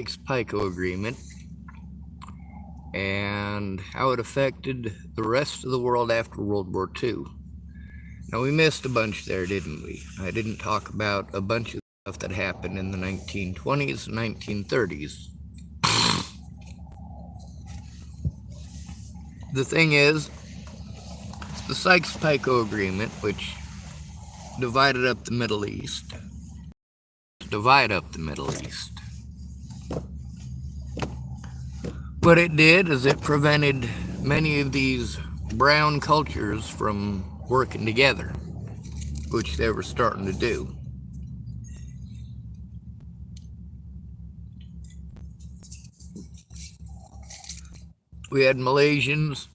Sykes-picot Agreement and how it affected the rest of the world after World War II. Now, we missed a bunch there, didn't we? I didn't talk about a bunch of stuff that happened in the 1920s and 1930s. The thing is, the Sykes-picot Agreement, which divided up the Middle East. What it did is it prevented many of these brown cultures from working together, which they were starting to do. We had Malaysians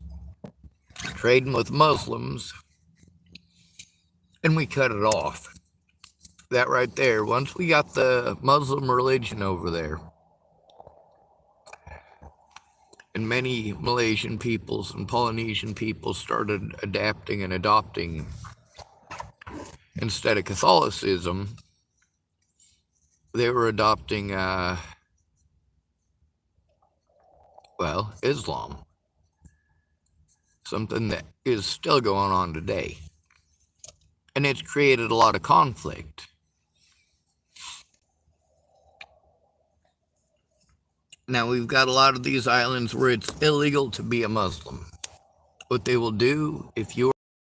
trading with Muslims, and we cut it off. That right there, once we got the Muslim religion over there, and many Malaysian peoples and Polynesian peoples started adapting and adopting, instead of Catholicism, they were adopting, Islam. Something that is still going on today. And it's created a lot of conflict. Now, we've got a lot of these islands where it's illegal to be a Muslim. What they will do, if you're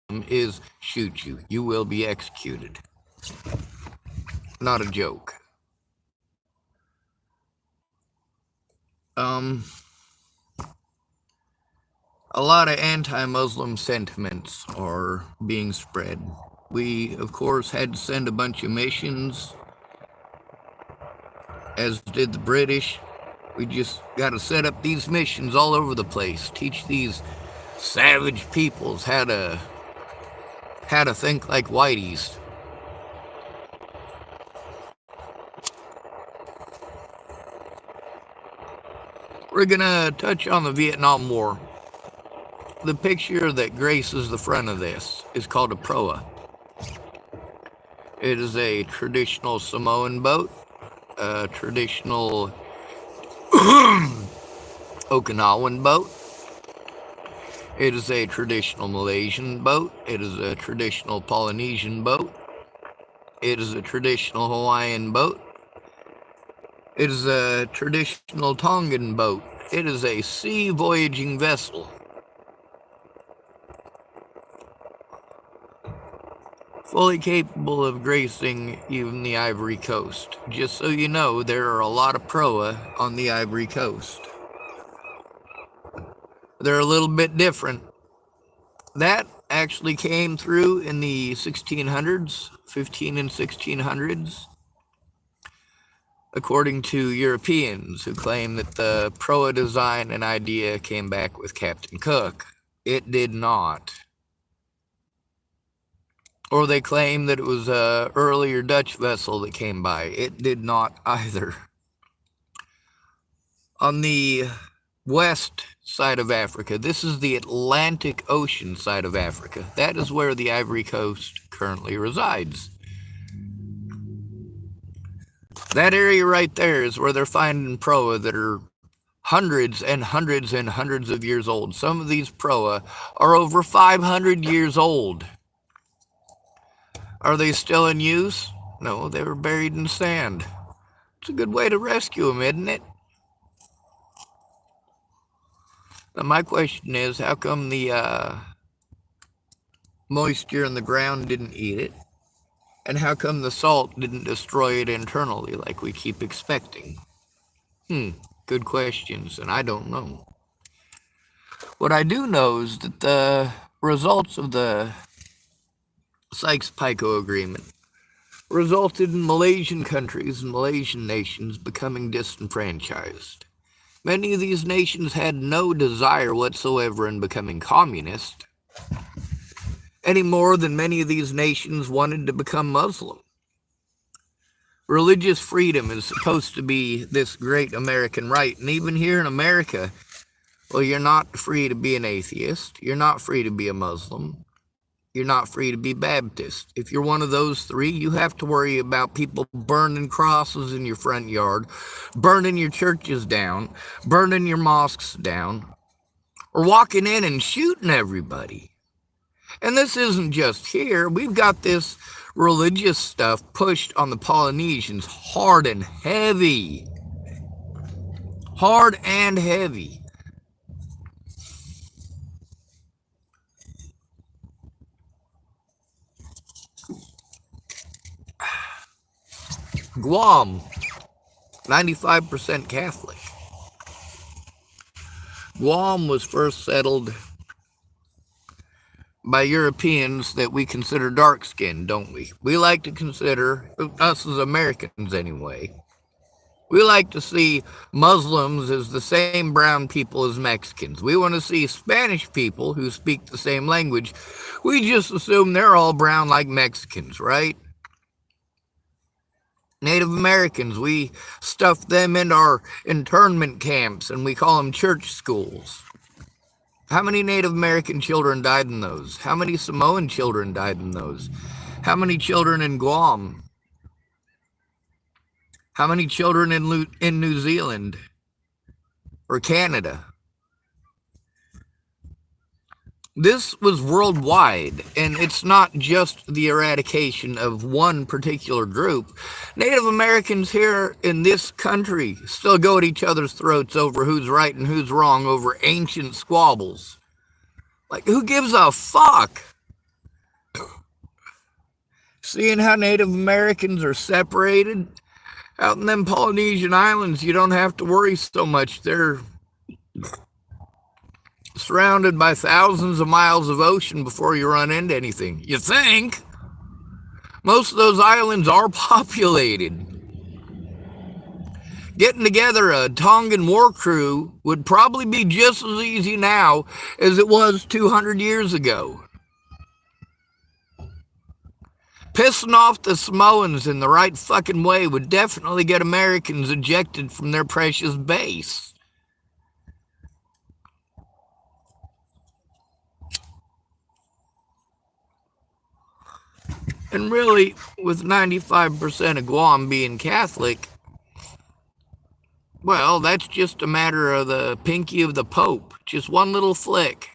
a Muslim, is shoot you. You will be executed. Not a joke. A lot of anti-Muslim sentiments are being spread. We, of course, had to send a bunch of missions, as did the British. We just got to set up these missions all over the place, teach these savage peoples how to think like whiteys. We're gonna touch on the Vietnam War. The picture that graces the front of this is called a proa. It is a traditional Samoan boat, a traditional Okinawan boat. It is a traditional Malaysian boat. It is a traditional Polynesian boat. It is a traditional Hawaiian boat. It is a traditional Tongan boat. It is a sea voyaging vessel. Fully capable of gracing even the Ivory Coast. Just so you know, there are a lot of proa on the Ivory Coast. They're a little bit different. That actually came through in the 1600s, 15 and 1600s, according to Europeans who claim that the proa design and idea came back with Captain Cook. It did not. Or they claim that it was an earlier Dutch vessel that came by. It did not either. On the west side of Africa, this is the Atlantic Ocean side of Africa. That is where the Ivory Coast currently resides. That area right there is where they're finding proa that are hundreds and hundreds and hundreds of years old. Some of these proa are over 500 years old. Are they still in use? No, they were buried in sand. It's a good way to rescue them, isn't it? Now, my question is, how come the moisture in the ground didn't eat it? And how come the salt didn't destroy it internally like we keep expecting? Good questions, and I don't know. What I do know is that the results of the Sykes-picot Agreement resulted in Malaysian countries and Malaysian nations becoming disenfranchised. Many of these nations had no desire whatsoever in becoming communist, any more than many of these nations wanted to become Muslim. Religious freedom is supposed to be this great American right, and even here in America, well, you're not free to be an atheist, you're not free to be a Muslim. you're not free to be Baptist. If you're one of those three, you have to worry about people burning crosses in your front yard, burning your churches down, burning your mosques down, or walking in and shooting everybody. And this isn't just here. We've got this religious stuff pushed on the Polynesians hard and heavy. Hard and heavy. Guam, 95% Catholic. Guam was first settled by Europeans that we consider dark-skinned, don't we? We like to consider, us as Americans anyway, we like to see Muslims as the same brown people as Mexicans. We want to see Spanish people who speak the same language. We just assume they're all brown like Mexicans, right? Native Americans, we stuff them into our internment camps and we call them church schools. How many Native American children died in those? How many Samoan children died in those? How many children in Guam? How many children in New Zealand or Canada? This was worldwide, and it's not just the eradication of one particular group. Native Americans here in this country still go at each other's throats over who's right and who's wrong over ancient squabbles. Like, who gives a fuck? Seeing how Native Americans are separated out in them Polynesian islands, you don't have to worry so much. They're surrounded by thousands of miles of ocean before you run into anything. You think? Most of those islands are populated. Getting together a Tongan war crew would probably be just as easy now as it was 200 years ago. Pissing off the Samoans in the right fucking way would definitely get Americans ejected from their precious base. And really, with 95% of Guam being Catholic, well, that's just a matter of the pinky of the Pope. Just one little flick.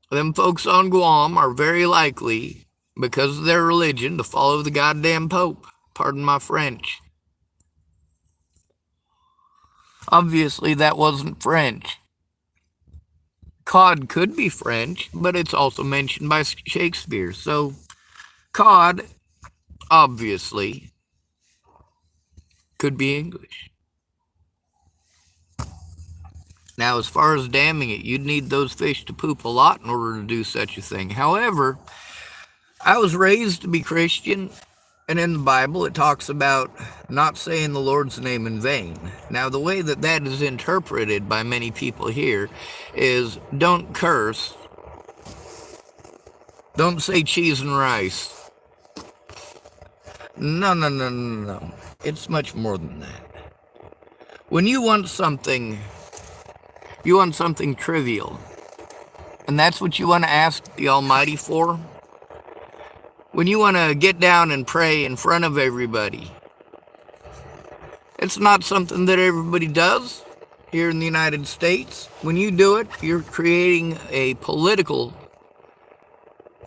Them folks on Guam are very likely, because of their religion, to follow the goddamn Pope. Pardon my French. Obviously, that wasn't French. Cod could be French, but it's also mentioned by Shakespeare. So, cod, obviously, could be English. Now, as far as damming it, you'd need those fish to poop a lot in order to do such a thing. However, I was raised to be Christian, and in the Bible it talks about not saying the Lord's name in vain. Now, the way that that is interpreted by many people here is don't curse, don't say cheese and rice. No. It's much more than that. When you want something trivial, and that's what you want to ask the Almighty for. When you want to get down and pray in front of everybody, it's not something that everybody does here in the United States. When you do it, you're creating a political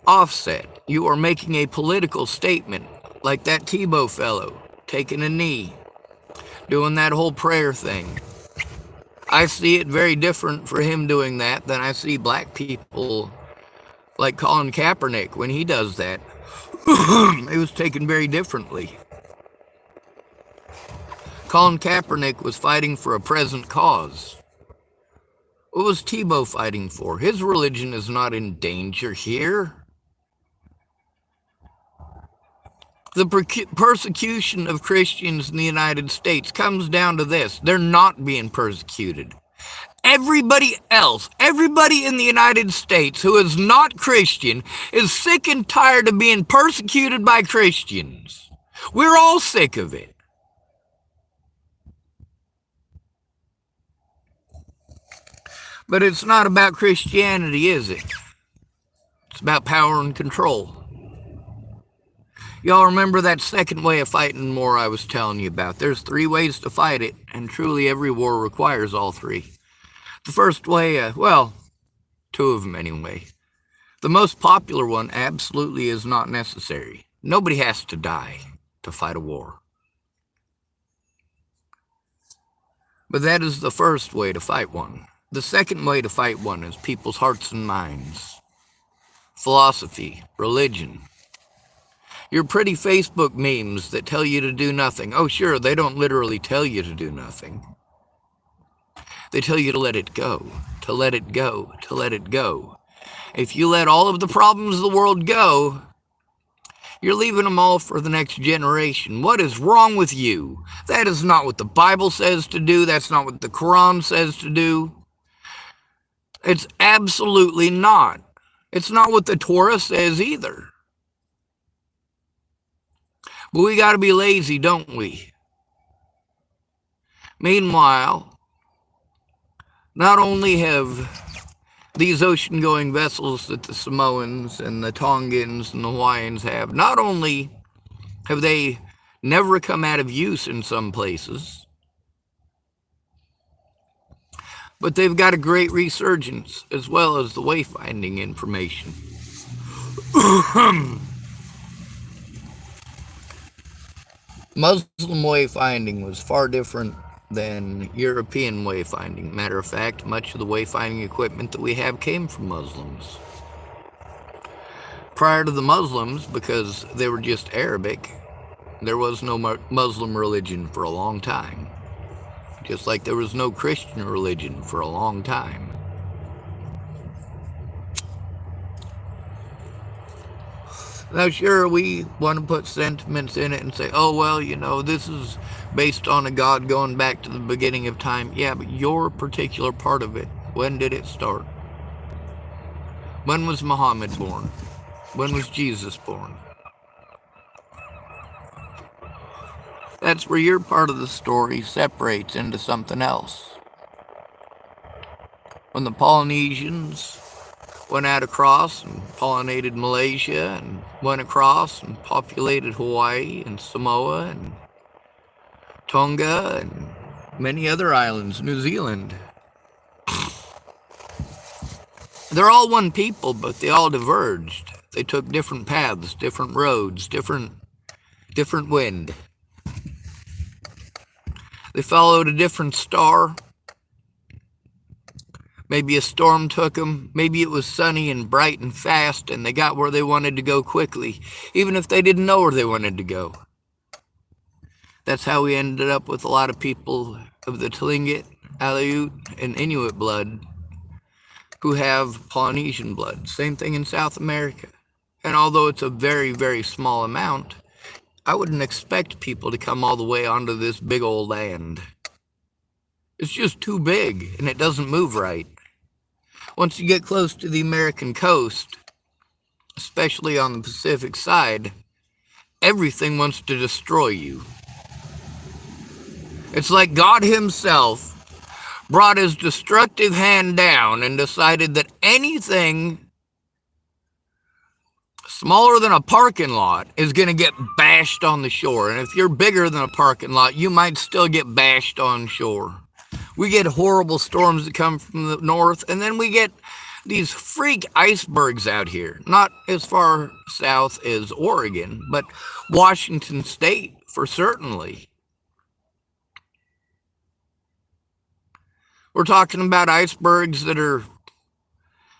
offset. You are making a political statement, like that Tebow fellow taking a knee, doing that whole prayer thing. I see it very different for him doing that than I see black people like Colin Kaepernick when he does that. It was taken very differently. Colin Kaepernick was fighting for a present cause. What was Tebow fighting for? His religion is not in danger here. The persecution of Christians in the United States comes down to this. They're not being persecuted. Everybody else, everybody in the United States who is not Christian is sick and tired of being persecuted by Christians. We're all sick of it. But it's not about Christianity, is it? It's about power and control. Y'all remember that second way of fighting war I was telling you about? There's 3 ways to fight it, and truly every war requires all 3. The first way, well, 2 of them anyway. The most popular one absolutely is not necessary. Nobody has to die to fight a war. But that is the first way to fight one. The second way to fight one is people's hearts and minds. Philosophy, religion. Your pretty Facebook memes that tell you to do nothing. Oh, sure, they don't literally tell you to do nothing. They tell you to let it go, to let it go, to let it go. If you let all of the problems of the world go, you're leaving them all for the next generation. What is wrong with you? That is not what the Bible says to do. That's not what the Quran says to do. It's absolutely not. It's not what the Torah says either. But we got to be lazy, don't we? Meanwhile, not only have these ocean-going vessels that the Samoans and the Tongans and the Hawaiians have, not only have they never come out of use in some places, but they've got a great resurgence as well as the wayfinding information. Muslim wayfinding was far different than European wayfinding. Matter of fact, much of the wayfinding equipment that we have came from Muslims. Prior to the Muslims, because they were just Arabic, there was no Muslim religion for a long time. Just like there was no Christian religion for a long time. Now, sure, we want to put sentiments in it and say, oh, well, you know, this is based on a God going back to the beginning of time. Yeah, but your particular part of it, when did it start? When was Muhammad born? When was Jesus born? That's where your part of the story separates into something else. When the Polynesians went out across and pollinated Malaysia and went across and populated Hawaii and Samoa and Tonga and many other islands, New Zealand. They're all one people, but they all diverged. They took different paths, different roads, different wind. They followed a different star. Maybe a storm took them. Maybe it was sunny and bright and fast, and they got where they wanted to go quickly, even if they didn't know where they wanted to go. That's how we ended up with a lot of people of the Tlingit, Aleut, and Inuit blood who have Polynesian blood. Same thing in South America. And although it's a very, very small amount, I wouldn't expect people to come all the way onto this big old land. It's just too big, and it doesn't move right. Once you get close to the American coast, especially on the Pacific side, everything wants to destroy you. It's like God himself brought his destructive hand down and decided that anything smaller than a parking lot is going to get bashed on the shore. And if you're bigger than a parking lot, you might still get bashed on shore. We get horrible storms that come from the north, and then we get these freak icebergs out here. Not as far south as Oregon, but Washington State for certainly. We're talking about icebergs that are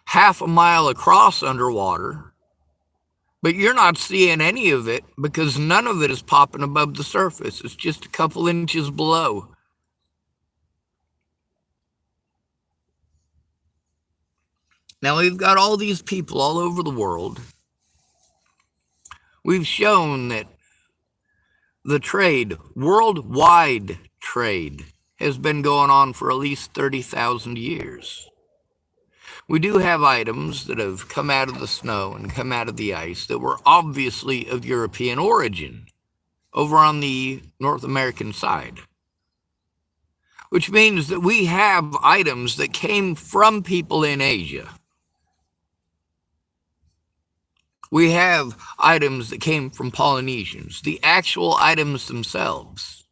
half a mile across underwater, but you're not seeing any of it because none of it is popping above the surface. It's just a couple inches below. Now, we've got all these people all over the world. We've shown that the trade, worldwide trade, has been going on for at least 30,000 years. We do have items that have come out of the snow and come out of the ice that were obviously of European origin over on the North American side, which means that we have items that came from people in Asia. We have items that came from Polynesians, the actual items themselves.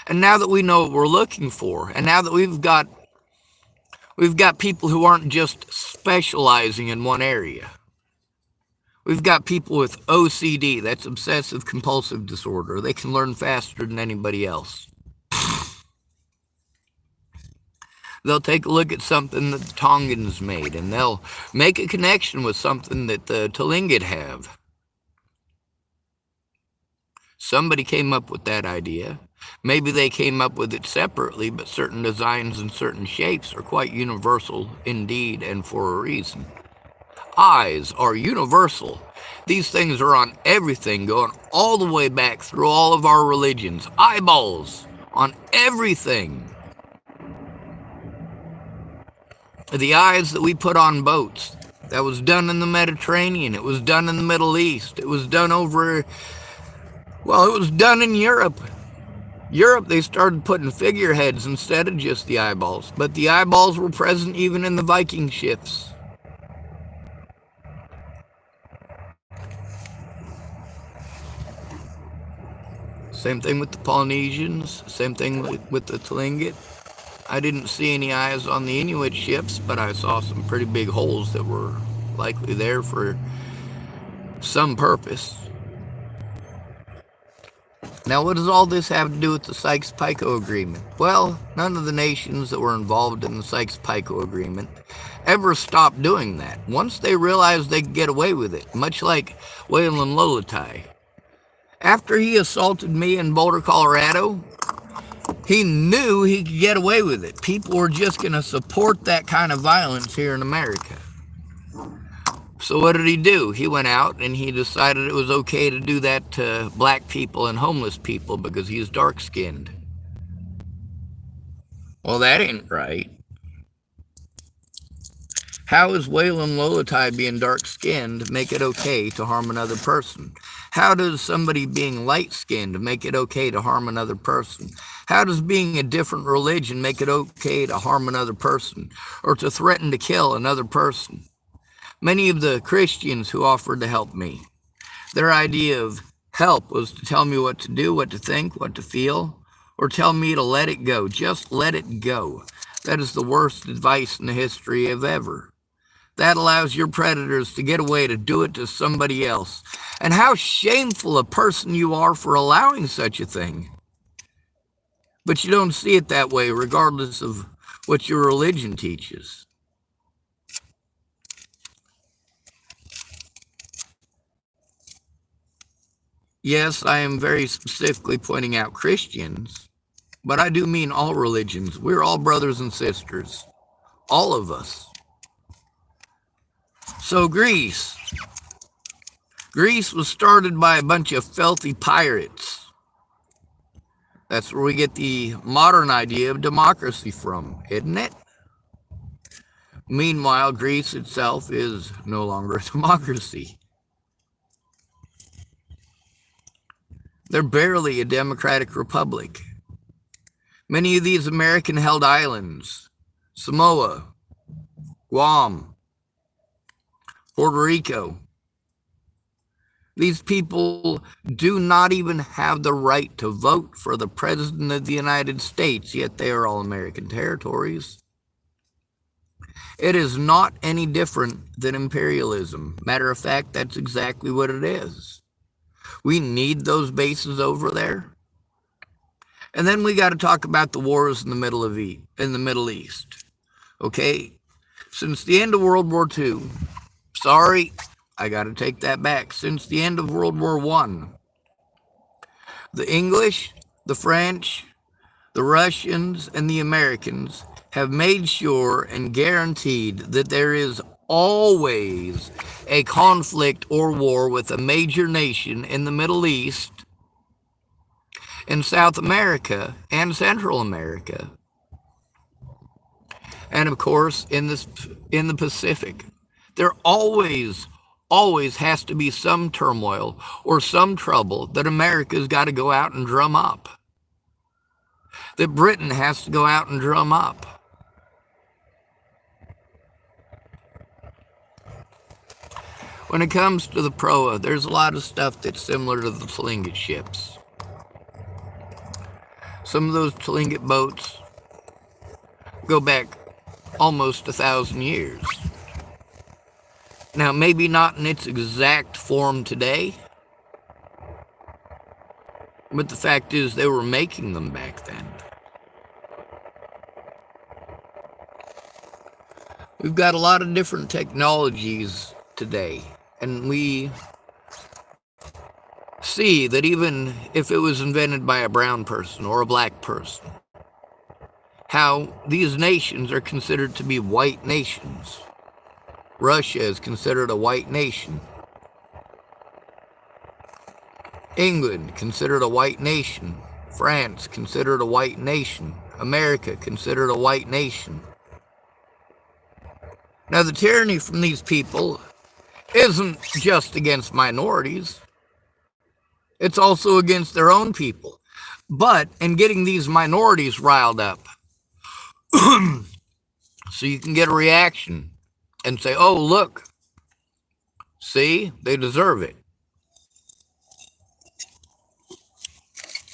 And now that we know what we're looking for, and now that we've got people who aren't just specializing in one area. We've got people with OCD, that's obsessive compulsive disorder. They can learn faster than anybody else. They'll take a look at something that the Tongans made, and they'll make a connection with something that the Tlingit have. Somebody came up with that idea. Maybe they came up with it separately, but certain designs and certain shapes are quite universal indeed, and for a reason. Eyes are universal. These things are on everything, going all the way back through all of our religions. Eyeballs on everything. The eyes that we put on boats, that was done in the Mediterranean. It was done in the Middle East. It was done it was done in Europe. Europe, they started putting figureheads instead of just the eyeballs. But the eyeballs were present even in the Viking ships. Same thing with the Polynesians. Same thing with the Tlingit. I didn't see any eyes on the Inuit ships, but I saw some pretty big holes that were likely there for some purpose. Now, what does all this have to do with the Sykes-picot Agreement? Well, none of the nations that were involved in the Sykes-picot Agreement ever stopped doing that. Once they realized they could get away with it, much like Waylon Lolatai. After he assaulted me in Boulder, Colorado, he knew he could get away with it. People were just going to support that kind of violence here in America. So what did he do? He went out and he decided it was okay to do that to black people and homeless people because he's dark-skinned. Well, that ain't right. How is Waylon Lolatai being dark-skinned make it okay to harm another person? How does somebody being light-skinned make it okay to harm another person? How does being a different religion make it okay to harm another person or to threaten to kill another person? Many of the Christians who offered to help me, their idea of help was to tell me what to do, what to think, what to feel, or tell me to let it go. Just let it go. That is the worst advice in the history of ever. That allows your predators to get away to do it to somebody else. And how shameful a person you are for allowing such a thing. But you don't see it that way, regardless of what your religion teaches. Yes, I am very specifically pointing out Christians, but I do mean all religions. We're all brothers and sisters. All of us. So Greece. Greece was started by a bunch of filthy pirates. That's where we get the modern idea of democracy from, isn't it? Meanwhile, Greece itself is no longer a democracy. They're barely a democratic republic. Many of these American-held islands, Samoa, Guam, Puerto Rico, these people do not even have the right to vote for the President of the United States, yet they are all American territories. It is not any different than imperialism. Matter of fact, that's exactly what it is. We need those bases over there. And then we got to talk about the wars in the Middle East. Okay? Since the end of World War II, sorry, I got to take that back. Since the end of World War I, the English, the French, the Russians, and the Americans have made sure and guaranteed that there is always a conflict or war with a major nation in the Middle East, in South America, and Central America, and of course in the Pacific. There always has to be some turmoil or some trouble that America's got to go out and drum up, that Britain has to go out and drum up. When it comes to the proa, there's a lot of stuff that's similar to the Tlingit ships. Some of those Tlingit boats go back almost 1,000 years. Now, maybe not in its exact form today, but the fact is they were making them back then. We've got a lot of different technologies today, and we see that even if it was invented by a brown person or a black person, how these nations are considered to be white nations. Russia is considered a white nation. England considered a white nation. France considered a white nation. America considered a white nation. Now, the tyranny from these people isn't just against minorities. It's also against their own people. But in getting these minorities riled up, so you can get a reaction and say, oh, look, see, they deserve it.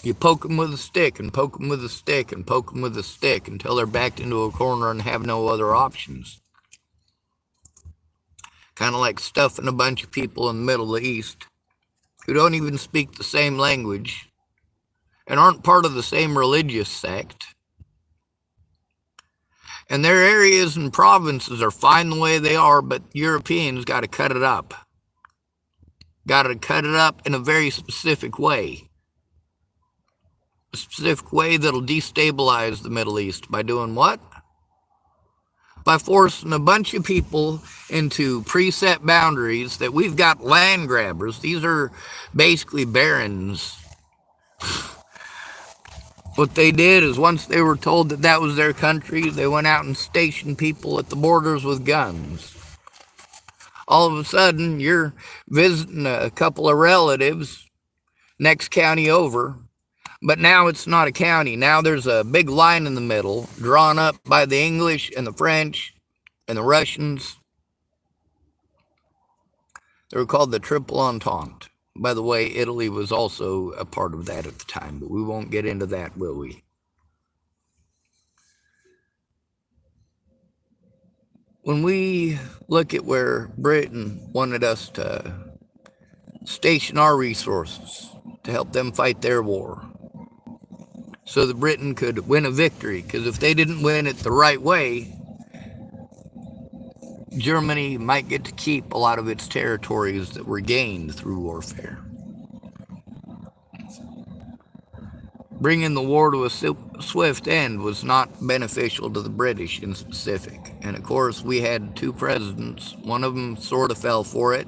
You poke them with a stick and poke them with a stick and poke them with a stick until they're backed into a corner and have no other options. Kind of like stuffing a bunch of people in the Middle East who don't even speak the same language and aren't part of the same religious sect. And their areas and provinces are fine the way they are, but Europeans got to cut it up. Got to cut it up in a very specific way. A specific way that'll destabilize the Middle East by doing what? By forcing a bunch of people into preset boundaries that we've got land grabbers. These are basically barons. What they did is once they were told that that was their country, they went out and stationed people at the borders with guns. All of a sudden, you're visiting a couple of relatives next county over, but now it's not a county. Now there's a big line in the middle drawn up by the English and the French and the Russians. They were called the Triple Entente. By the way, Italy was also a part of that at the time, but we won't get into that, will we? When we look at where Britain wanted us to station our resources to help them fight their war, so that Britain could win a victory, because if they didn't win it the right way, Germany might get to keep a lot of its territories that were gained through warfare. Bringing the war to a swift end was not beneficial to the British in specific. And of course, we had two presidents. One of them sort of fell for it,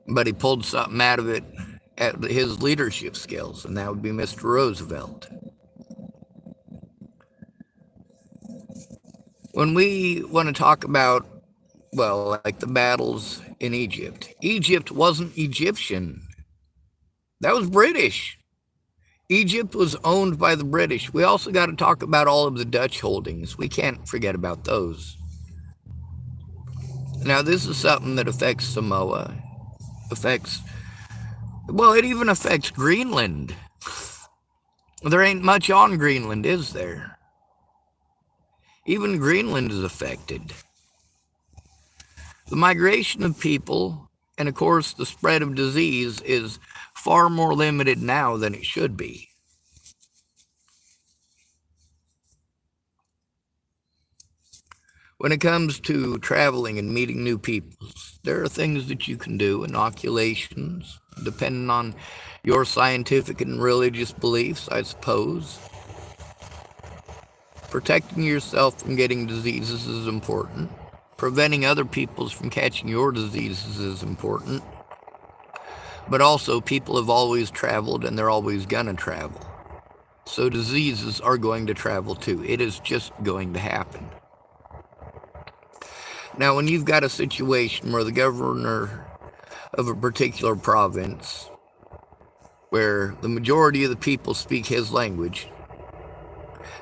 but he pulled something out of it at his leadership skills, and that would be Mr. Roosevelt. When we want to talk about, well, like the battles in Egypt, Egypt wasn't Egyptian. That was British. Egypt was owned by the British. We also got to talk about all of the Dutch holdings. We can't forget about those. Now, this is something that affects Samoa, it even affects Greenland. There ain't much on Greenland, is there? Even Greenland is affected. The migration of people, and of course the spread of disease, is far more limited now than it should be. When it comes to traveling and meeting new people, there are things that you can do, inoculations, depending on your scientific and religious beliefs, I suppose. Protecting yourself from getting diseases is important. Preventing other people from catching your diseases is important. But also, people have always traveled and they're always gonna travel. So diseases are going to travel too. It is just going to happen. Now, when you've got a situation where the governor of a particular province, where the majority of the people speak his language,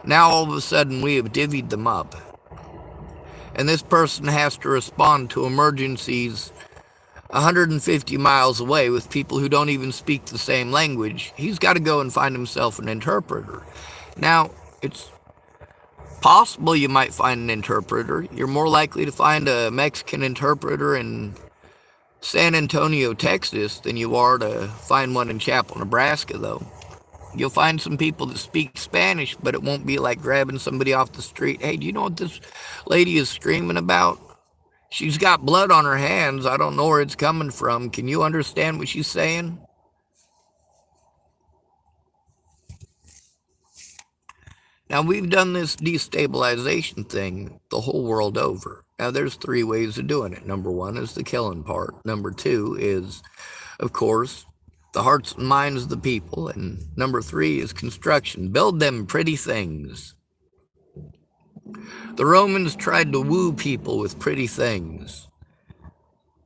now all of a sudden we have divvied them up. And this person has to respond to emergencies 150 miles away with people who don't even speak the same language. He's got to go and find himself an interpreter. Now, it's possible you might find an interpreter. You're more likely to find a Mexican interpreter in San Antonio, Texas, than you are to find one in Chapel, Nebraska, though. You'll find some people that speak Spanish, but it won't be like grabbing somebody off the street. Hey, do you know what this lady is screaming about? She's got blood on her hands. I don't know where it's coming from. Can you understand what she's saying? Now, we've done this destabilization thing the whole world over. Now, there's 3 ways of doing it. Number 1 is the killing part. Number 2 is, of course, the hearts and minds of the people. And number 3 is construction. Build them pretty things. The Romans tried to woo people with pretty things.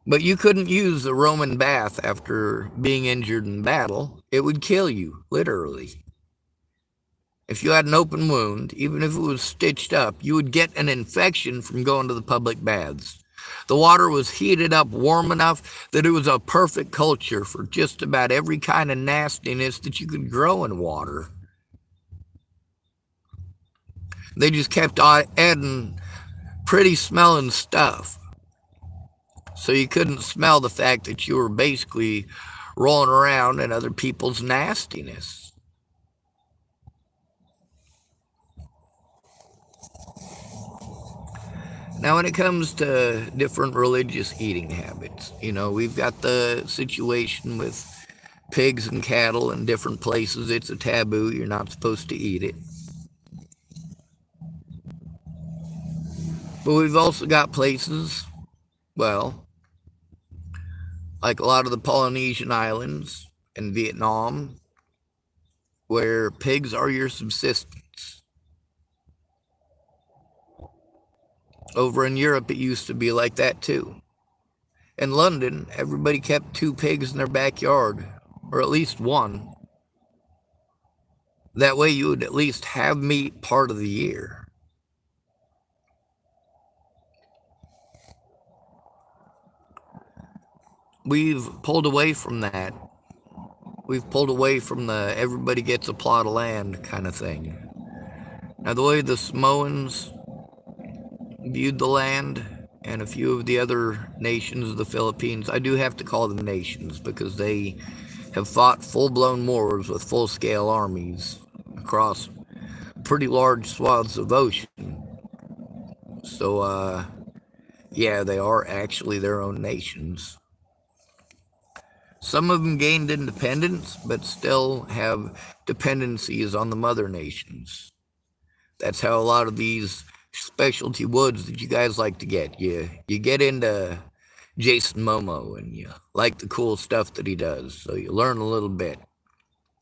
But you couldn't use the Roman bath after being injured in battle. It would kill you, literally. If you had an open wound, even if it was stitched up, you would get an infection from going to the public baths. The water was heated up warm enough that it was a perfect culture for just about every kind of nastiness that you could grow in water. They just kept adding pretty smelling stuff. So you couldn't smell the fact that you were basically rolling around in other people's nastiness. Now, when it comes to different religious eating habits, we've got the situation with pigs and cattle in different places. It's a taboo. You're not supposed to eat it. But we've also got places, well, like a lot of the Polynesian islands and Vietnam, where pigs are your subsistence. Over in Europe, it used to be like that too. In London, everybody kept 2 pigs in their backyard, or at least 1. That way you would at least have meat part of the year. We've pulled away from that. We've pulled away from the everybody gets a plot of land kind of thing. Now, the way the Samoans viewed the land, and a few of the other nations of the Philippines, I do have to call them nations because they have fought full-blown wars with full-scale armies across pretty large swaths of ocean. So, yeah, they are actually their own nations. Some of them gained independence, but still have dependencies on the mother nations. That's how a lot of these specialty woods that you guys like to get. You get into Jason Momoa and you like the cool stuff that he does, so you learn a little bit.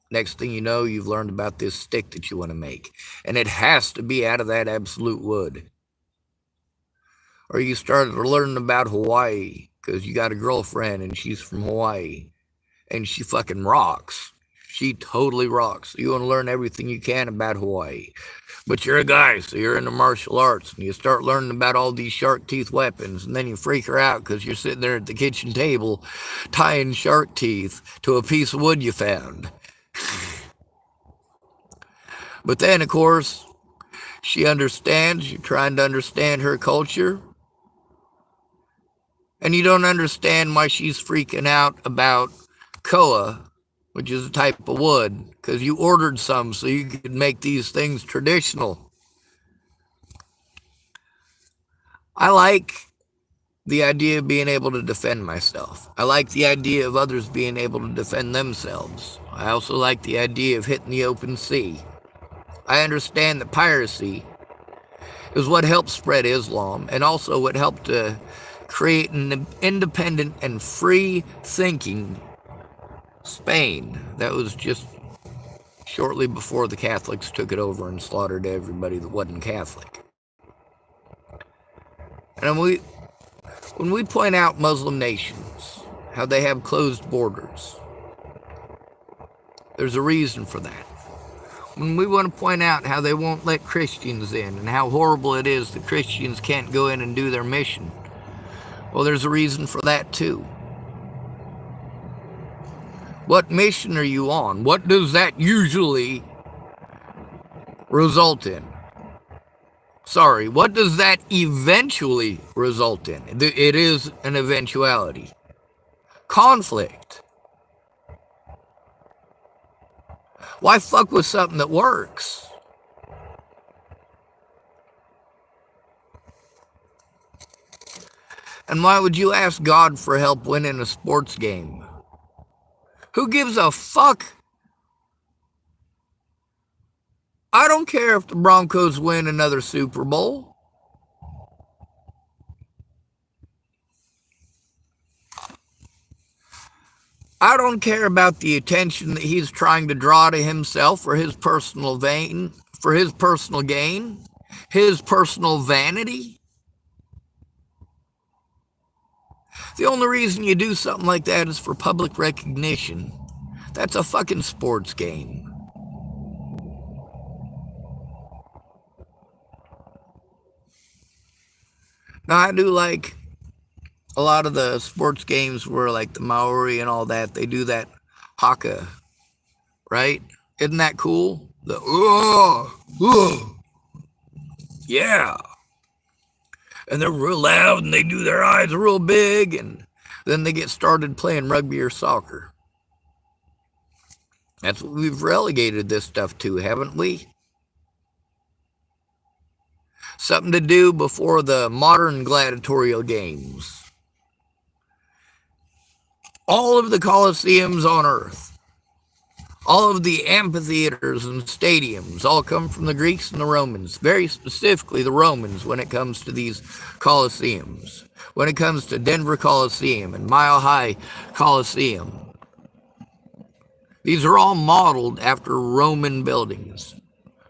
Next thing you know, you've learned about this stick that you want to make, and it has to be out of that absolute wood. Or you started learning about Hawaii because you got a girlfriend and she's from Hawaii and she fucking rocks. She totally rocks. So you want to learn everything you can about Hawaii. But you're a guy, so you're into martial arts, and you start learning about all these shark teeth weapons, and then you freak her out because you're sitting there at the kitchen table tying shark teeth to a piece of wood you found. But then, of course, she understands. You're trying to understand her culture. And you don't understand why she's freaking out about koa, which is a type of wood, because you ordered some so you could make these things traditional. I like the idea of being able to defend myself. I like the idea of others being able to defend themselves. I also like the idea of hitting the open sea. I understand that piracy is what helped spread Islam, and also what helped to create an independent and free-thinking Spain. That was just shortly before the Catholics took it over and slaughtered everybody that wasn't Catholic. And when we point out Muslim nations, how they have closed borders, there's a reason for that. When we want to point out how they won't let Christians in and how horrible it is that Christians can't go in and do their mission, well, there's a reason for that too. What mission are you on? What does that usually result in? Sorry, what does that eventually result in? It is an eventuality. Conflict. Why fuck with something that works? And why would you ask God for help winning a sports game? Who gives a fuck? I don't care if the Broncos win another Super Bowl. I don't care about the attention that he's trying to draw to himself for his personal gain, his personal vanity. The only reason you do something like that is for public recognition. That's a fucking sports game. Now, I do like a lot of the sports games where, like the Maori and all that, they do that haka, right? Isn't that cool? Yeah. And they're real loud and they do their eyes real big, and then they get started playing rugby or soccer. That's what we've relegated this stuff to, haven't we? Something to do before the modern gladiatorial games. All of the coliseums on Earth, all of the amphitheaters and stadiums, all come from the Greeks and the Romans, very specifically the Romans when it comes to these coliseums. When it comes to Denver Coliseum and Mile High Coliseum, these are all modeled after Roman buildings,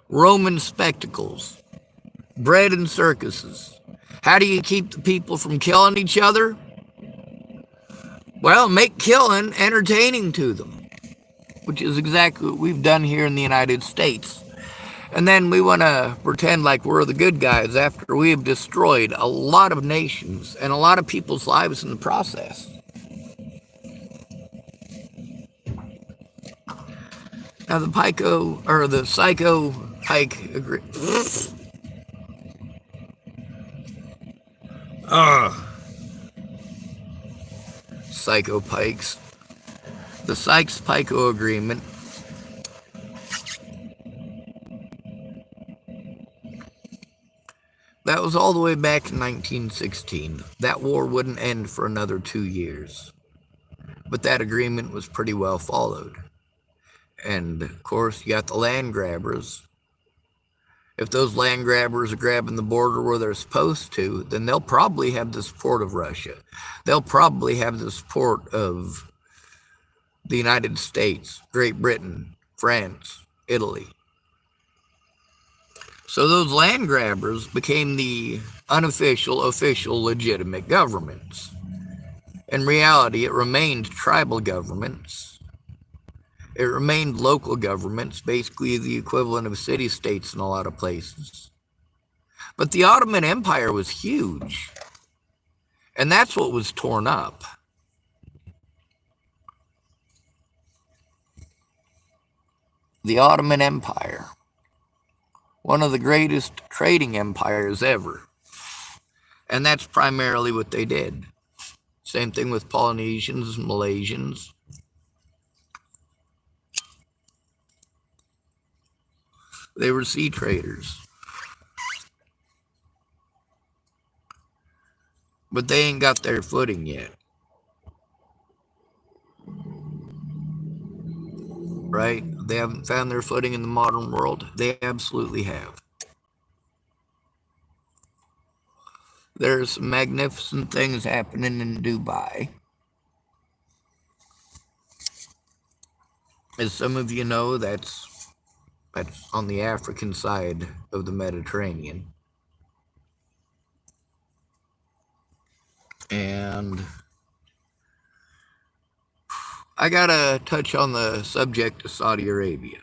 Roman spectacles, bread and circuses. How do you keep the people from killing each other? Well, make killing entertaining to them, which is exactly what we've done here in the United States. And then we want to pretend like we're the good guys after we have destroyed a lot of nations and a lot of people's lives in the process. Now the Sykes-picot agreement. Psycho-pikes. The Sykes-picot agreement that was all the way back in 1916. That war wouldn't end for another 2 years. But that agreement was pretty well followed. And, of course, you got the land grabbers. If those land grabbers are grabbing the border where they're supposed to, then they'll probably have the support of Russia. They'll probably have the support of the United States, Great Britain, France, Italy. So those land grabbers became the unofficial, official, legitimate governments. In reality, it remained tribal governments. It remained local governments, basically the equivalent of city-states in a lot of places. But the Ottoman Empire was huge. And that's what was torn up. The Ottoman Empire, one of the greatest trading empires ever. And that's primarily what they did. Same thing with Polynesians and Malaysians. They were sea traders. But they ain't got their footing yet. Right? They haven't found their footing in the modern world. They absolutely have. There's some magnificent things happening in Dubai. As some of you know, that's on the African side of the Mediterranean. And I gotta touch on the subject of Saudi Arabia.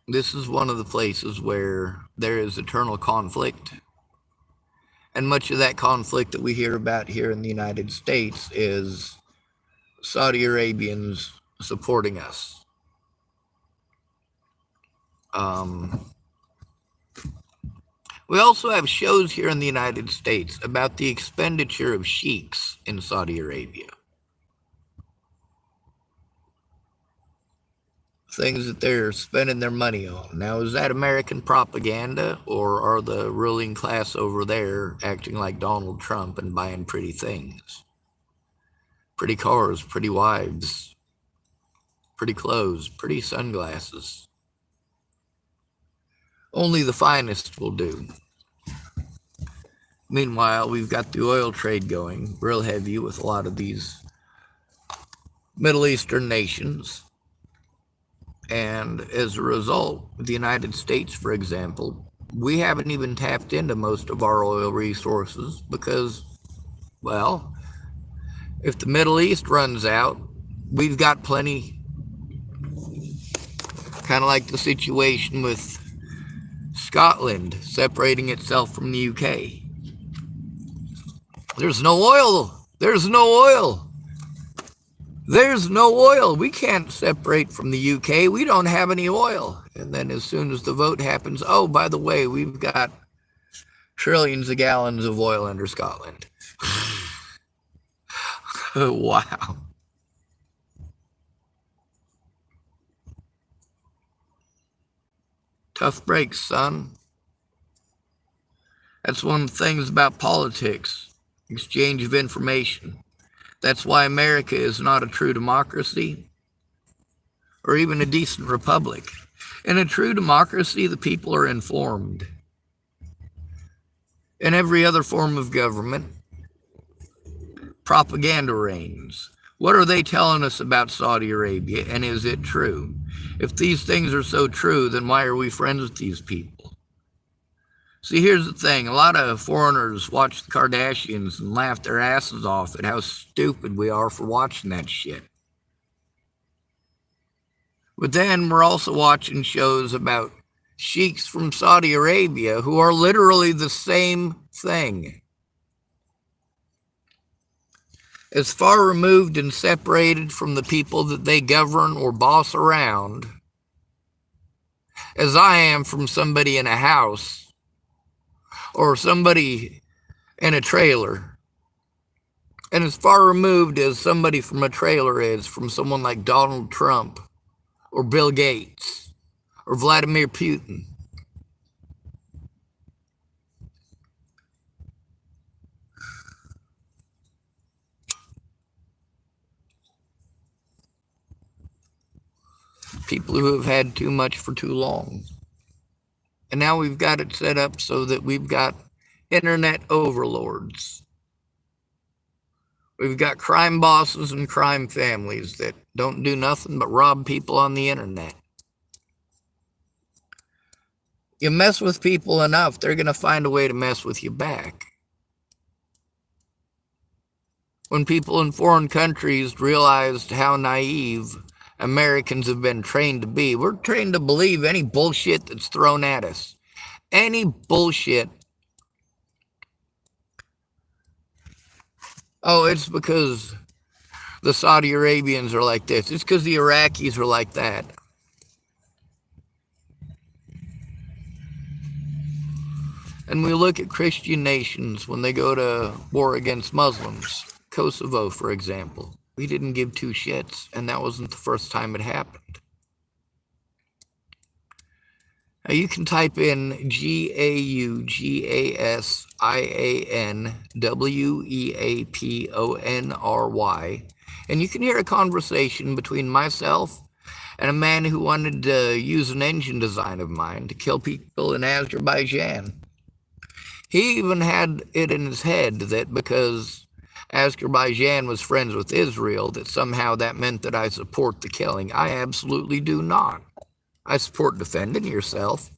This is one of the places where there is eternal conflict. And much of that conflict that we hear about here in the United States is Saudi Arabians supporting us. We also have shows here in the United States about the expenditure of sheiks in Saudi Arabia. Things that they're spending their money on. Now, is that American propaganda, or are the ruling class over there acting like Donald Trump and buying pretty things? Pretty cars, pretty wives, pretty clothes, pretty sunglasses. Only the finest will do. Meanwhile, we've got the oil trade going real heavy with a lot of these Middle Eastern nations. And as a result, the United States, for example, we haven't even tapped into most of our oil resources because, well, if the Middle East runs out, we've got plenty. Kind of like the situation with Scotland separating itself from the UK. There's no oil. There's no oil. There's no oil. We can't separate from the UK. We don't have any oil. And then as soon as the vote happens, oh, by the way, we've got trillions of gallons of oil under Scotland. Wow. Tough breaks, son. That's one of the things about politics. Exchange of information. That's why America is not a true democracy or even a decent republic. In a true democracy, the people are informed. In every other form of government, propaganda reigns. What are they telling us about Saudi Arabia, and is it true? If these things are so true, then why are we friends with these people? See, here's the thing. A lot of foreigners watch the Kardashians and laugh their asses off at how stupid we are for watching that shit. But then we're also watching shows about sheiks from Saudi Arabia who are literally the same thing. As far removed and separated from the people that they govern or boss around as I am from somebody in a house or somebody in a trailer. And as far removed as somebody from a trailer is from someone like Donald Trump or Bill Gates or Vladimir Putin. People who have had too much for too long. And now we've got it set up so that we've got internet overlords. We've got crime bosses and crime families that don't do nothing but rob people on the internet. You mess with people enough, they're going to find a way to mess with you back. When people in foreign countries realized how naive Americans have been trained to be, we're trained to believe any bullshit that's thrown at us. Any bullshit. Oh, it's because the Saudi Arabians are like this. It's because the Iraqis are like that. And we look at Christian nations when they go to war against Muslims. Kosovo, for example. We didn't give two shits, and that wasn't the first time it happened. Now you can type in GAUGASIANWEAPONRY, and you can hear a conversation between myself and a man who wanted to use an engine design of mine to kill people in Azerbaijan. He even had it in his head that because Azerbaijan was friends with Israel, that somehow that meant that I support the killing. I absolutely do not. I support defending yourself.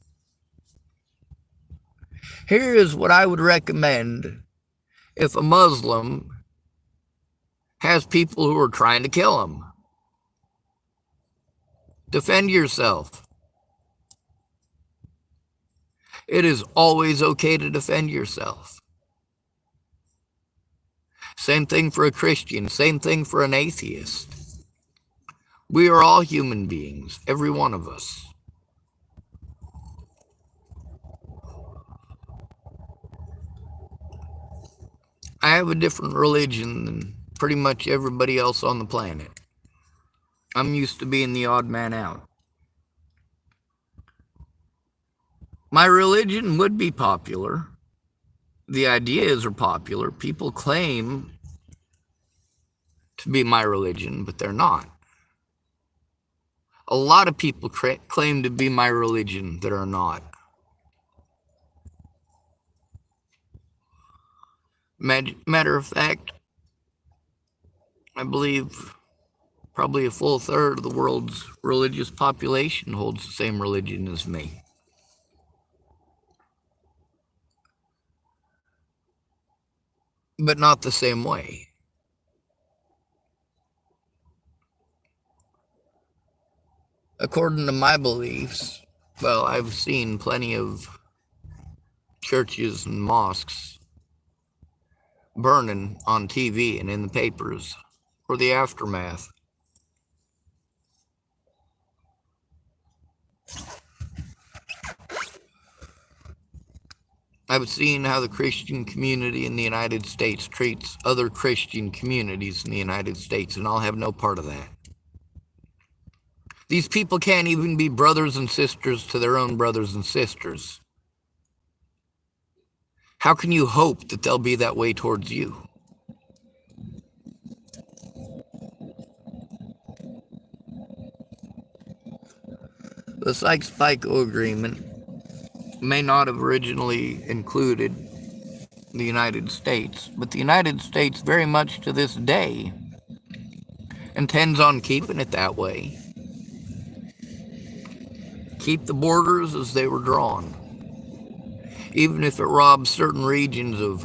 Here is what I would recommend if a Muslim has people who are trying to kill him. Defend yourself. It is always okay to defend yourself. Same thing for a Christian, same thing for an atheist. We are all human beings, every one of us. I have a different religion than pretty much everybody else on the planet. I'm used to being the odd man out. My religion would be popular. The ideas are popular. People claim to be my religion, but they're not. A lot of people claim to be my religion that are not. Matter of fact, I believe probably a full third of the world's religious population holds the same religion as me. But not the same way. According to my beliefs, well, I've seen plenty of churches and mosques burning on TV and in the papers for the aftermath. I've seen how the Christian community in the United States treats other Christian communities in the United States, and I'll have no part of that. These people can't even be brothers and sisters to their own brothers and sisters. How can you hope that they'll be that way towards you? The Sykes-picot Agreement may not have originally included the United States, but the United States very much to this day intends on keeping it that way. Keep the borders as they were drawn. Even if it robs certain regions of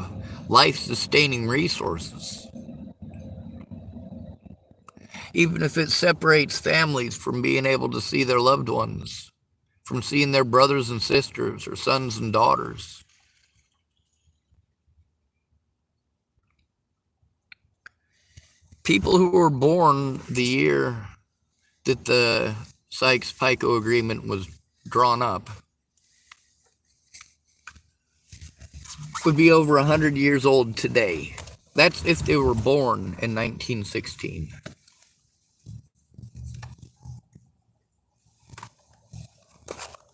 life-sustaining resources. Even if it separates families from being able to see their loved ones, from seeing their brothers and sisters or sons and daughters. People who were born the year that the Sykes-picot Agreement was drawn up would be over 100 years old today. That's if they were born in 1916.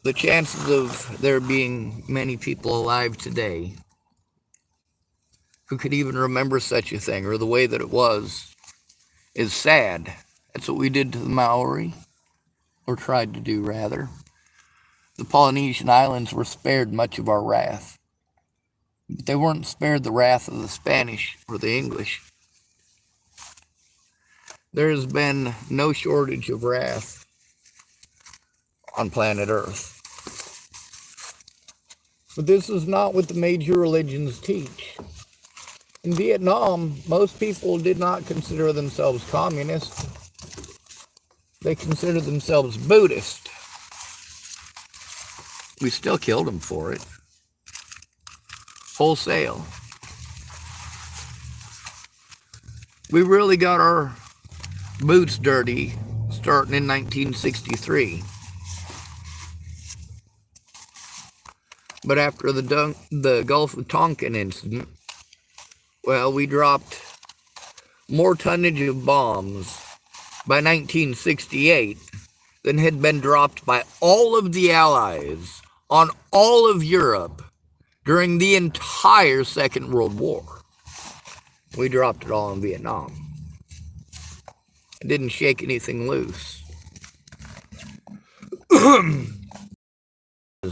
The chances of there being many people alive today who could even remember such a thing or the way that it was is sad. That's what we did to the Maori, or tried to do rather. The Polynesian Islands were spared much of our wrath. But they weren't spared the wrath of the Spanish or the English. There has been no shortage of wrath on planet Earth. But this is not what the major religions teach. In Vietnam, most people did not consider themselves communist. They considered themselves Buddhist. We still killed them for it. Wholesale. We really got our boots dirty starting in 1963. But after the Gulf of Tonkin incident, well, we dropped more tonnage of bombs by 1968 than had been dropped by all of the Allies on all of Europe during the entire Second World War. We dropped it all in Vietnam. It didn't shake anything loose.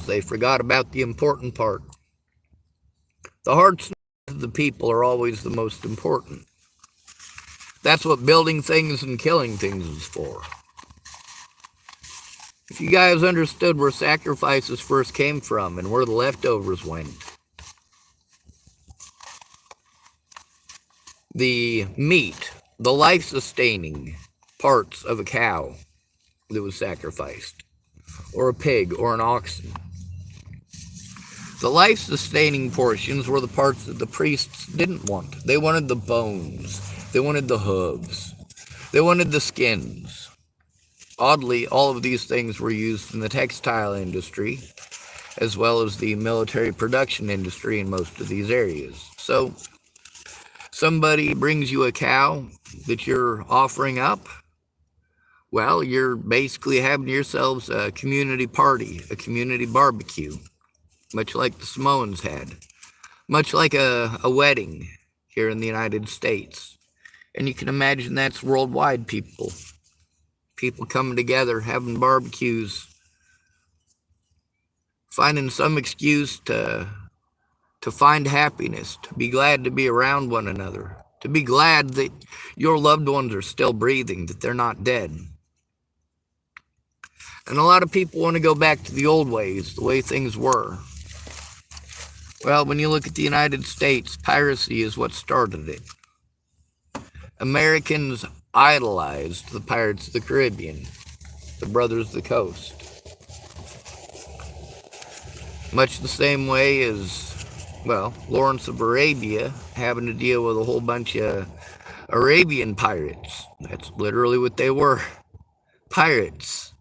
They forgot about the important part. The hearts of the people are always the most important. That's what building things and killing things is for. If you guys understood where sacrifices first came from and where the leftovers went, the meat, the life-sustaining parts of a cow that was sacrificed, or a pig, or an oxen. The life-sustaining portions were the parts that the priests didn't want. They wanted the bones. They wanted the hooves. They wanted the skins. Oddly, all of these things were used in the textile industry, as well as the military production industry in most of these areas. So, somebody brings you a cow that you're offering up, well, you're basically having yourselves a community party, a community barbecue, much like the Samoans had, much like a wedding here in the United States. And you can imagine that's worldwide people coming together, having barbecues, finding some excuse to find happiness, to be glad to be around one another, to be glad that your loved ones are still breathing, that they're not dead. And a lot of people want to go back to the old ways, the way things were. Well, when you look at the United States, piracy is what started it. Americans idolized the Pirates of the Caribbean, the Brothers of the Coast. Much the same way as, well, Lawrence of Arabia having to deal with a whole bunch of Arabian pirates. That's literally what they were, pirates.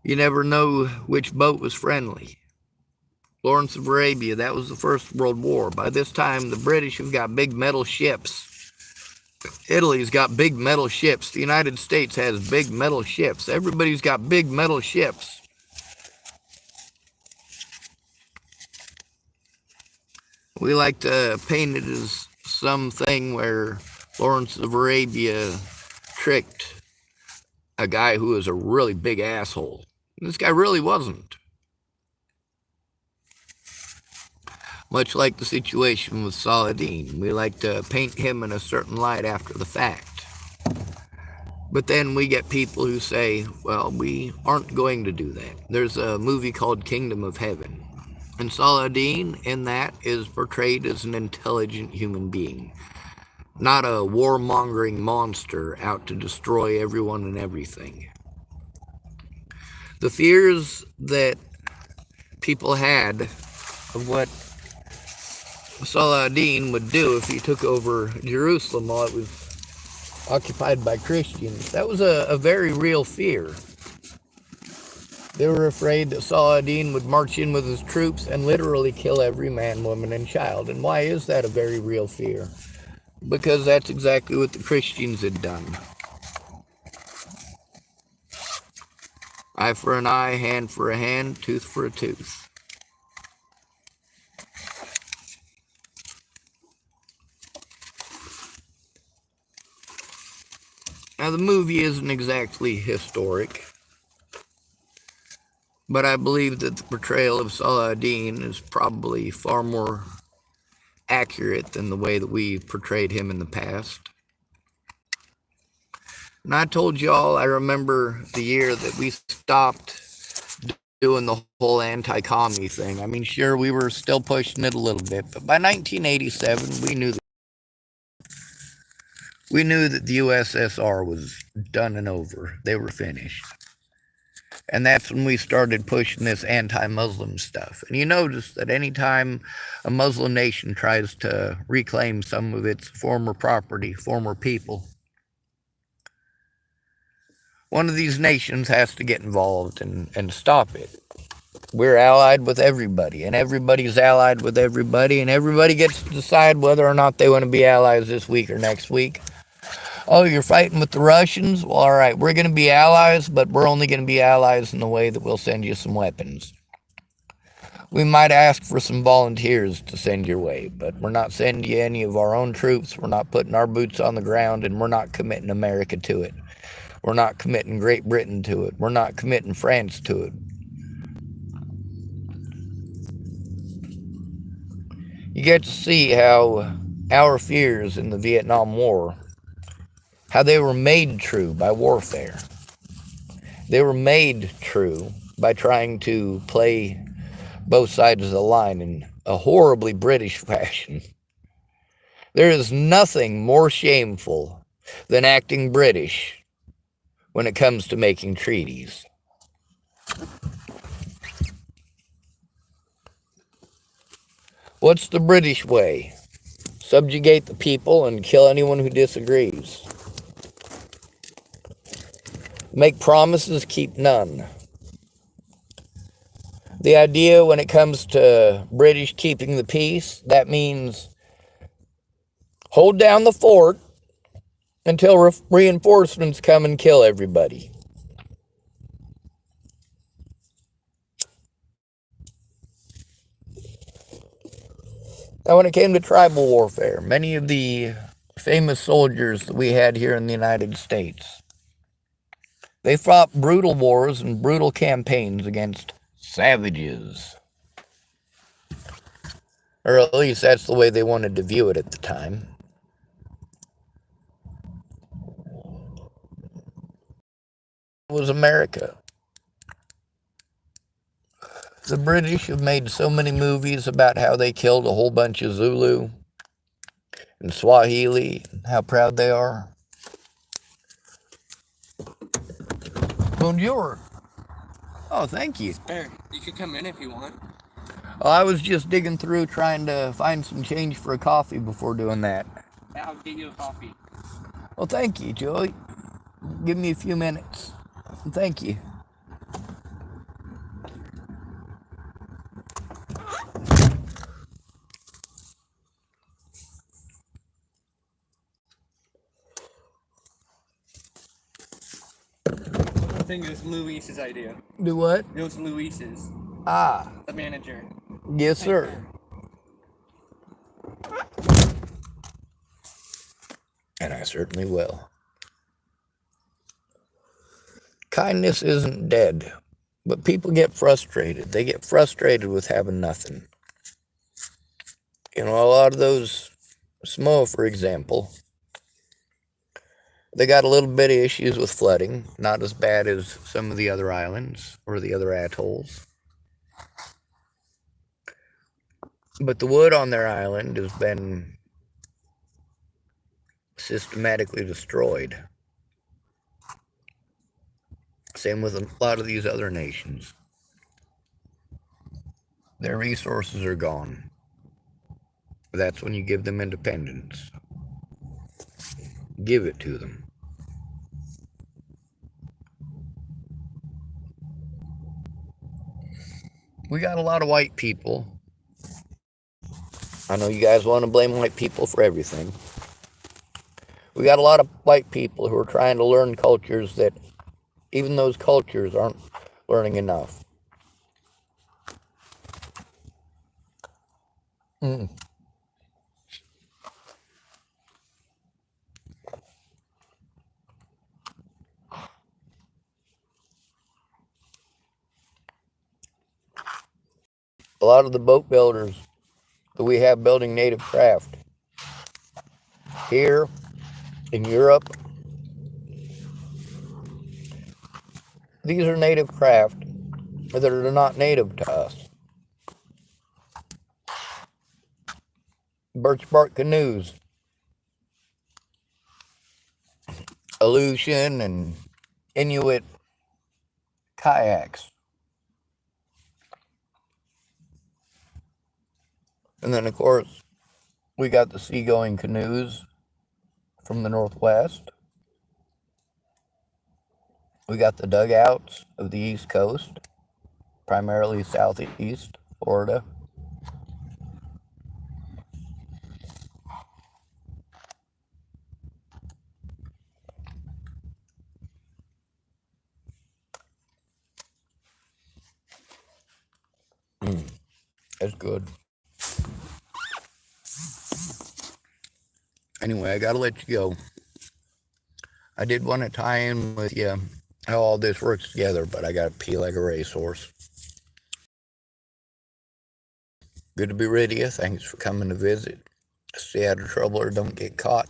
You never know which boat was friendly. Lawrence of Arabia, that was the First World War. By this time, the British have got big metal ships. Italy's got big metal ships. The United States has big metal ships. Everybody's got big metal ships. We like to paint it as something where Lawrence of Arabia tricked a guy who was a really big asshole. This guy really wasn't. Much like the situation with Saladin, we like to paint him in a certain light after the fact. But then we get people who say, well, we aren't going to do that. There's a movie called Kingdom of Heaven, and Saladin in that is portrayed as an intelligent human being, not a warmongering monster out to destroy everyone and everything. The fears that people had of what Saladin would do if he took over Jerusalem while it was occupied by Christians, that was a very real fear. They were afraid that Saladin would march in with his troops and literally kill every man, woman, and child. And why is that a very real fear? Because that's exactly what the Christians had done. Eye for an eye, hand for a hand, tooth for a tooth. Now, the movie isn't exactly historic, but I believe that the portrayal of Saladin is probably far more accurate than the way that we portrayed him in the past. And I told y'all, I remember the year that we stopped doing the whole anti-commie thing. I mean, sure, we were still pushing it a little bit, but by 1987, we knew that the USSR was done and over. They were finished. And that's when we started pushing this anti-Muslim stuff. And you notice that anytime a Muslim nation tries to reclaim some of its former property, former people, one of these nations has to get involved and stop it. We're allied with everybody, and everybody's allied with everybody, and everybody gets to decide whether or not they want to be allies this week or next week. Oh, you're fighting with the Russians? Well, all right, we're going to be allies, but we're only going to be allies in the way that we'll send you some weapons. We might ask for some volunteers to send your way, but we're not sending you any of our own troops. We're not putting our boots on the ground, and we're not committing America to it. We're not committing Great Britain to it. We're not committing France to it. You get to see how our fears in the Vietnam War, how they were made true by warfare. They were made true by trying to play both sides of the line in a horribly British fashion. There is nothing more shameful than acting British when it comes to making treaties. What's the British way? subjugate the people and kill anyone who disagrees. Make promises, keep none. The idea when it comes to British keeping the peace, that means hold down the fort until reinforcements come and kill everybody. Now, when it came to tribal warfare, many of the famous soldiers that we had here in the United States, they fought brutal wars and brutal campaigns against savages. Or at least that's the way they wanted to view it at the time. It was America. The British have made so many movies about how they killed a whole bunch of Zulu and Swahili, and how proud they are. Bonjour. Oh, thank you. There, you could come in if you want. Well, I was just digging through trying to find some change for a coffee before doing that. I'll get you a coffee. Well, thank you, Joey. Give me a few minutes. Thank you. I think it was Luis's idea. Do what? It was Luis's. Ah. The manager. Yes, sir. And I certainly will. Kindness isn't dead, but people get frustrated. They get frustrated with having nothing. You know, a lot of those Samoa, for example, they got a little bit of issues with flooding, not as bad as some of the other islands or the other atolls. But the wood on their island has been systematically destroyed. Same with a lot of these other nations. Their resources are gone. That's when you give them independence. Give it to them. We got a lot of white people. I know you guys want to blame white people for everything. We got a lot of white people who are trying to learn cultures that even those cultures aren't learning enough. A lot of the boat builders that we have building native craft here in Europe, these are native craft that are not native to us. Birch bark canoes, Aleutian and Inuit kayaks. And then, of course, we got the seagoing canoes from the Northwest. We got the dugouts of the East Coast, primarily Southeast Florida. That's good. Anyway, I gotta let you go. I did want to tie in with you how all this works together, but I gotta pee like a racehorse. Good to be rid of you. Thanks for coming to visit. Stay out of trouble or don't get caught.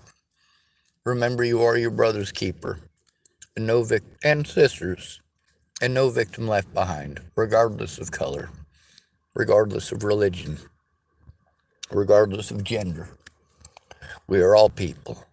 Remember, you are your brother's keeper, and and sisters, and no victim left behind, regardless of color, regardless of religion, regardless of gender. We are all people.